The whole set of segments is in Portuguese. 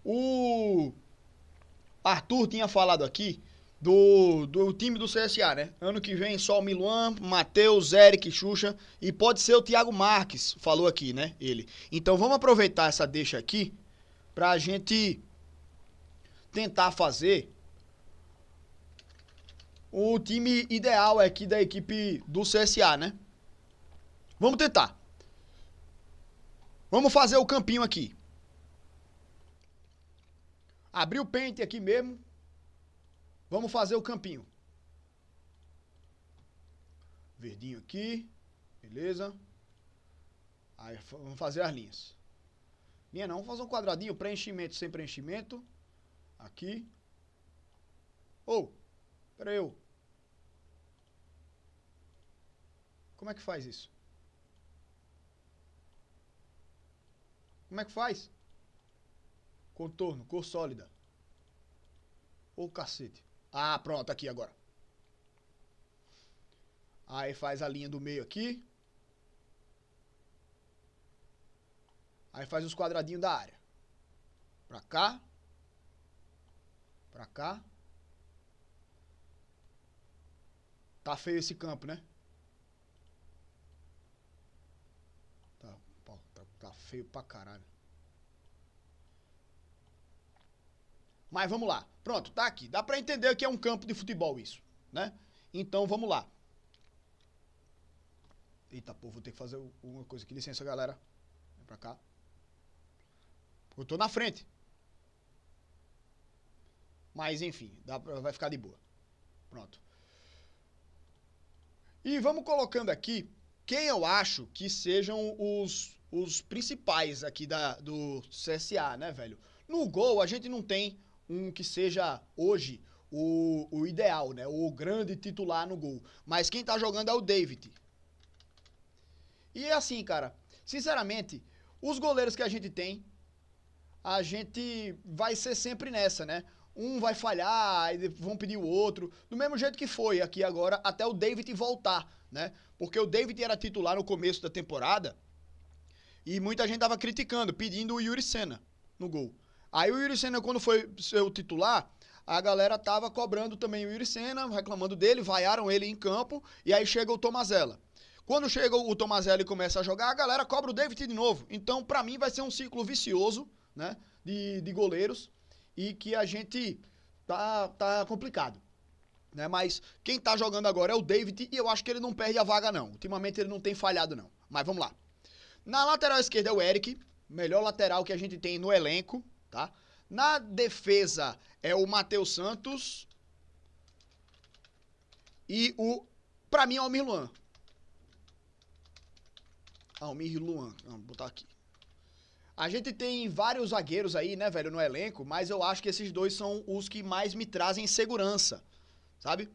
O Arthur tinha falado aqui do time do CSA, né? Ano que vem só o Miluan, Matheus, Eric, Xuxa e pode ser o Thiago Marques, falou aqui, né? Ele. Então vamos aproveitar essa deixa aqui pra gente tentar fazer o time ideal aqui da equipe do CSA, né? Vamos tentar. Vamos fazer o campinho aqui. Abrir o pente aqui mesmo. Vamos fazer o campinho. Verdinho aqui. Beleza. Aí vamos fazer as linhas. Linha não, vamos fazer um quadradinho, preenchimento sem preenchimento. Aqui. Pera aí. Como é que faz isso? Como é que faz? Contorno, cor sólida. Cacete. Ah, pronto, aqui agora. Aí faz a linha do meio aqui. Aí faz os quadradinhos da área. Pra cá. Pra cá. Tá feio esse campo, né? Tá feio pra caralho. Mas vamos lá. Pronto, tá aqui. Dá pra entender que é um campo de futebol isso, né? Então vamos lá. Eita, pô, vou ter que fazer uma coisa aqui. Licença, galera. Vem pra cá. Eu tô na frente. Mas enfim, vai ficar de boa. Pronto. E vamos colocando aqui quem eu acho que sejam os principais aqui do CSA, né, velho? No gol, a gente não tem um que seja hoje o ideal, né? O grande titular no gol. Mas quem tá jogando é o David. E assim, cara, sinceramente, os goleiros que a gente vai ser sempre nessa, né? Um vai falhar, aí vão pedir o outro. Do mesmo jeito que foi aqui agora, até o David voltar, né? Porque o David era titular no começo da temporada e muita gente tava criticando, pedindo o Yuri Senna no gol. Aí o Yuri Senna, quando foi ser o titular, a galera tava cobrando também o Yuri Senna, reclamando dele, vaiaram ele em campo, e aí chega o Tomazella. Quando chega o Tomazella e começa a jogar, a galera cobra o David de novo. Então, pra mim, vai ser um ciclo vicioso, né, de goleiros, e que a gente tá complicado, né? Mas quem tá jogando agora é o David e eu acho que ele não perde a vaga não. Ultimamente ele não tem falhado não. Mas vamos lá. Na lateral esquerda é o Eric, melhor lateral que a gente tem no elenco, tá? Na defesa é o Matheus Santos e pra mim é o Almir Luan. Almir Luan, vamos botar aqui. A gente tem vários zagueiros aí, né, velho, no elenco, mas eu acho que esses dois são os que mais me trazem segurança, sabe?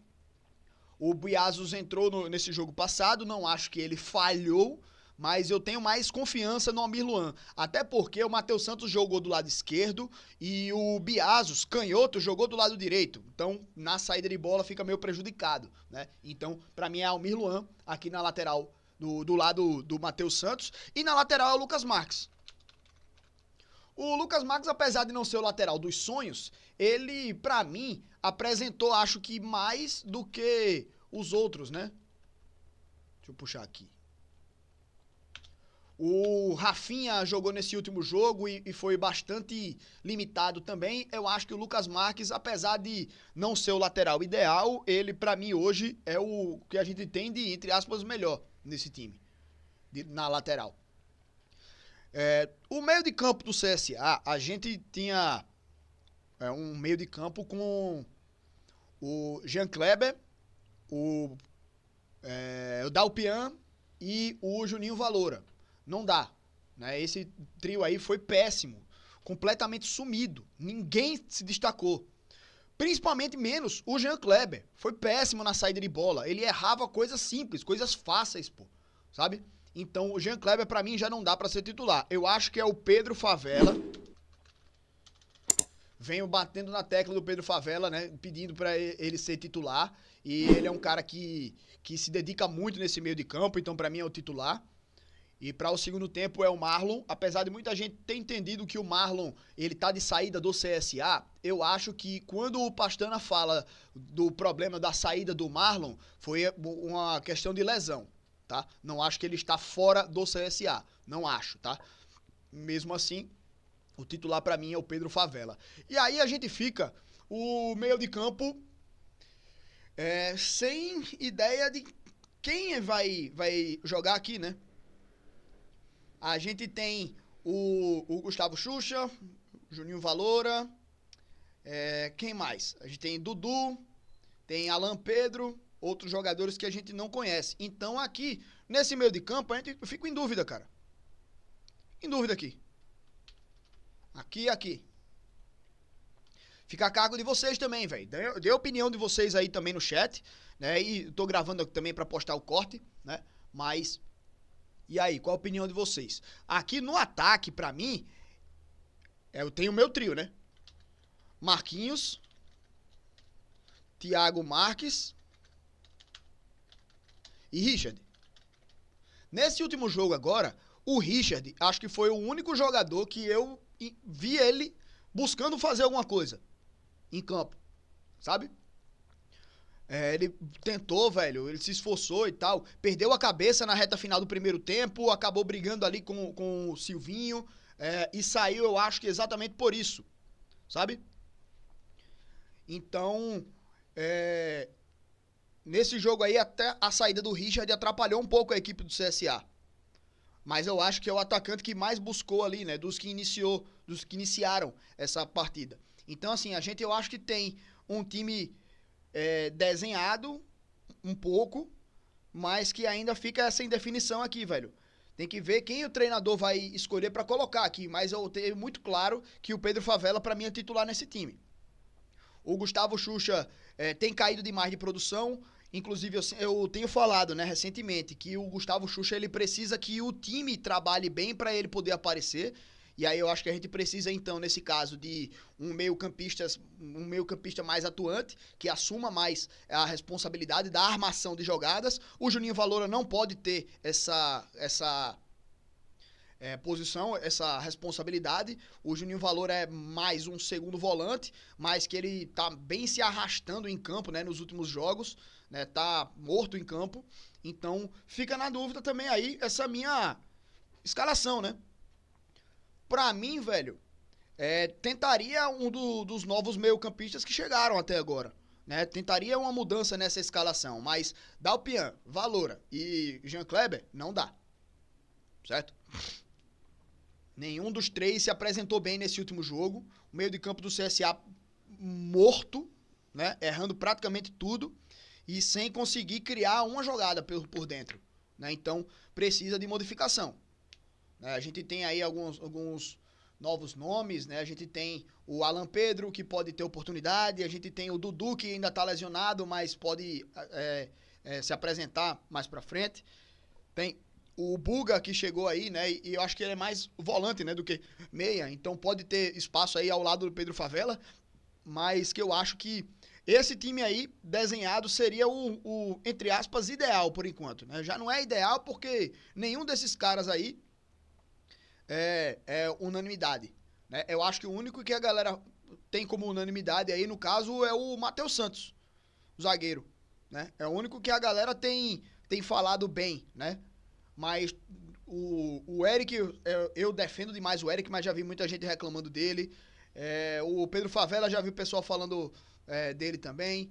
O Biazos entrou nesse jogo passado, não acho que ele falhou, mas eu tenho mais confiança no Almir Luan. Até porque o Matheus Santos jogou do lado esquerdo e o Biazos, canhoto, jogou do lado direito. Então, na saída de bola fica meio prejudicado, né? Então, pra mim é Almir Luan aqui na lateral do lado do Matheus Santos. E na lateral é o Lucas Marques. O Lucas Marques, apesar de não ser o lateral dos sonhos, ele, pra mim, apresentou, acho que mais do que os outros, né? Deixa eu puxar aqui. O Rafinha jogou nesse último jogo e foi bastante limitado também. Eu acho que o Lucas Marques, apesar de não ser o lateral ideal, ele, pra mim, hoje é o que a gente tem de, entre aspas, melhor nesse time, na lateral. O meio de campo do CSA, a gente tinha um meio de campo com o Jean Kleber, o Dalpian e o Juninho Valora. Não dá, né? Esse trio aí foi péssimo, completamente sumido, ninguém se destacou. Principalmente menos o Jean Kleber, foi péssimo na saída de bola, ele errava coisas simples, coisas fáceis, pô, sabe? Então o Jean Kleber pra mim já não dá pra ser titular. Eu acho que é o Pedro Favela. Venho batendo na tecla do Pedro Favela, né? Pedindo pra ele ser titular. E ele é um cara que se dedica muito nesse meio de campo, então pra mim é o titular. E para o segundo tempo é o Marlon, apesar de muita gente ter entendido que o Marlon, ele tá de saída do CSA, eu acho que quando o Pastana fala do problema da saída do Marlon, foi uma questão de lesão, tá? Não acho que ele está fora do CSA, não acho, tá? Mesmo assim, o titular para mim é o Pedro Favela. E aí a gente fica o meio de campo sem ideia de quem vai jogar aqui, né? A gente tem o Gustavo Xuxa, Juninho Valora, quem mais? A gente tem Dudu, tem Alan Pedro, outros jogadores que a gente não conhece. Então aqui, nesse meio de campo, a gente fica em dúvida, cara. Em dúvida aqui. Aqui. Fica a cargo de vocês também, velho. Dê a opinião de vocês aí também no chat, né? E tô gravando aqui também pra postar o corte, né? Mas... E aí, qual a opinião de vocês? Aqui no ataque, pra mim, eu tenho o meu trio, né? Marquinhos, Thiago Marques e Richard. Nesse último jogo agora, o Richard, acho que foi o único jogador que eu vi ele buscando fazer alguma coisa em campo, sabe? Ele tentou, velho, ele se esforçou e tal, perdeu a cabeça na reta final do primeiro tempo, acabou brigando ali com o Silvinho, e saiu, eu acho que exatamente por isso, sabe? Então, nesse jogo aí, até a saída do Richard atrapalhou um pouco a equipe do CSA. Mas eu acho que é o atacante que mais buscou ali, né, dos que iniciaram essa partida. Então, assim, eu acho que tem um time desenhado um pouco, mas que ainda fica essa indefinição aqui, velho. Tem que ver quem o treinador vai escolher pra colocar aqui, mas eu tenho muito claro que o Pedro Favela pra mim é titular nesse time. O Gustavo Xuxa tem caído demais de produção, inclusive eu tenho falado, né, recentemente, que o Gustavo Xuxa ele precisa que o time trabalhe bem pra ele poder aparecer. E aí eu acho que a gente precisa, então, nesse caso, de um meio-campista mais atuante, que assuma mais a responsabilidade da armação de jogadas. O Juninho Valora não pode ter essa posição, essa responsabilidade. O Juninho Valora é mais um segundo volante, mas que ele tá bem se arrastando em campo, né, nos últimos jogos, né, tá morto em campo. Então, fica na dúvida também aí essa minha escalação, né? Pra mim, velho, tentaria dos novos meio-campistas que chegaram até agora, né? Tentaria uma mudança nessa escalação, mas Dalpian, Valora e Jean Kleber, não dá, certo? Nenhum dos três se apresentou bem nesse último jogo. O meio de campo do CSA morto, né? Errando praticamente tudo e sem conseguir criar uma jogada por dentro, né? Então, precisa de modificação. A gente tem aí alguns novos nomes, né? A gente tem o Alan Pedro, que pode ter oportunidade, a gente tem o Dudu, que ainda tá lesionado, mas pode se apresentar mais pra frente. Tem o Buga, que chegou aí, né? E eu acho que ele é mais volante, né, do que meia, então pode ter espaço aí ao lado do Pedro Favela, mas que eu acho que esse time aí, desenhado, seria o entre aspas, ideal por enquanto, né? Já não é ideal porque nenhum desses caras aí é unanimidade, né? Eu acho que o único que a galera tem como unanimidade aí, no caso, é o Matheus Santos, o zagueiro, né? É o único que a galera tem falado bem, né? Mas o Eric, eu defendo demais o Eric, mas já vi muita gente reclamando dele. O Pedro Favela, já vi o pessoal falando dele também.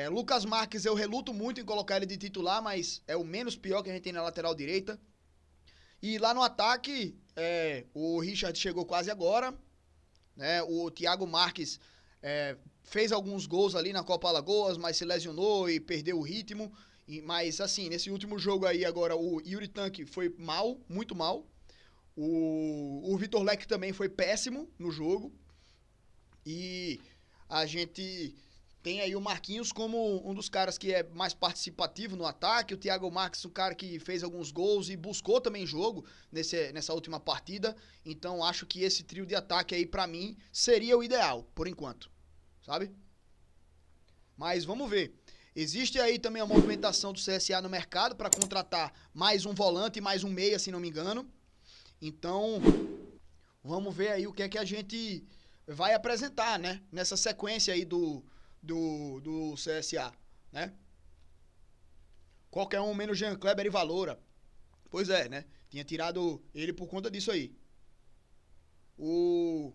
Lucas Marques, eu reluto muito em colocar ele de titular, mas é o menos pior que a gente tem na lateral direita. E lá no ataque, o Richard chegou quase agora, né? O Thiago Marques fez alguns gols ali na Copa Alagoas, mas se lesionou e perdeu o ritmo. Mas assim, nesse último jogo aí agora, o Yuri Tanque foi mal, muito mal. O Vitor Leque também foi péssimo no jogo. E a gente tem aí o Marquinhos como um dos caras que é mais participativo no ataque. O Thiago Marques, um cara que fez alguns gols e buscou também jogo nessa última partida. Então acho que esse trio de ataque aí, pra mim, seria o ideal, por enquanto. Sabe? Mas vamos ver. Existe aí também a movimentação do CSA no mercado para contratar mais um volante e mais um meia, se não me engano. Então, vamos ver aí o que é que a gente vai apresentar, né? Nessa sequência aí do CSA, né? Qualquer um menos Jean Kleber e Valoura. Pois é, né? Tinha tirado ele por conta disso aí. O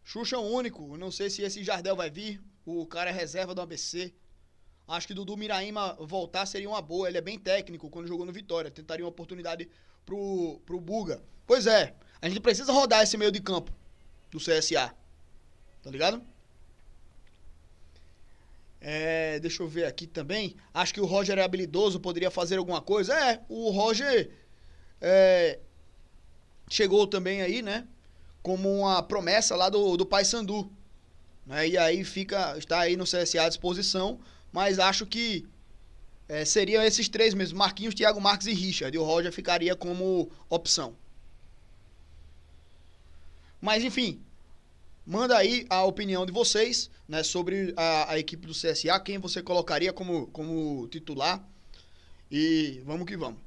Xuxa único, não sei se esse Jardel vai vir. O cara é reserva do ABC. Acho que Dudu Miraíma voltar seria uma boa. Ele é bem técnico quando jogou no Vitória. Tentaria uma oportunidade pro Buga. Pois é, a gente precisa rodar esse meio de campo do CSA. Tá ligado? Deixa eu ver aqui também. Acho que o Roger é habilidoso, poderia fazer alguma coisa. O Roger chegou também aí, né? Como uma promessa lá do Paysandu. Né, e aí está aí no CSA à disposição. Mas acho que seriam esses três mesmo: Marquinhos, Thiago Marques e Richard. E o Roger ficaria como opção. Mas enfim, manda aí a opinião de vocês, né, sobre a equipe do CSA, quem você colocaria como titular. E vamos que vamos.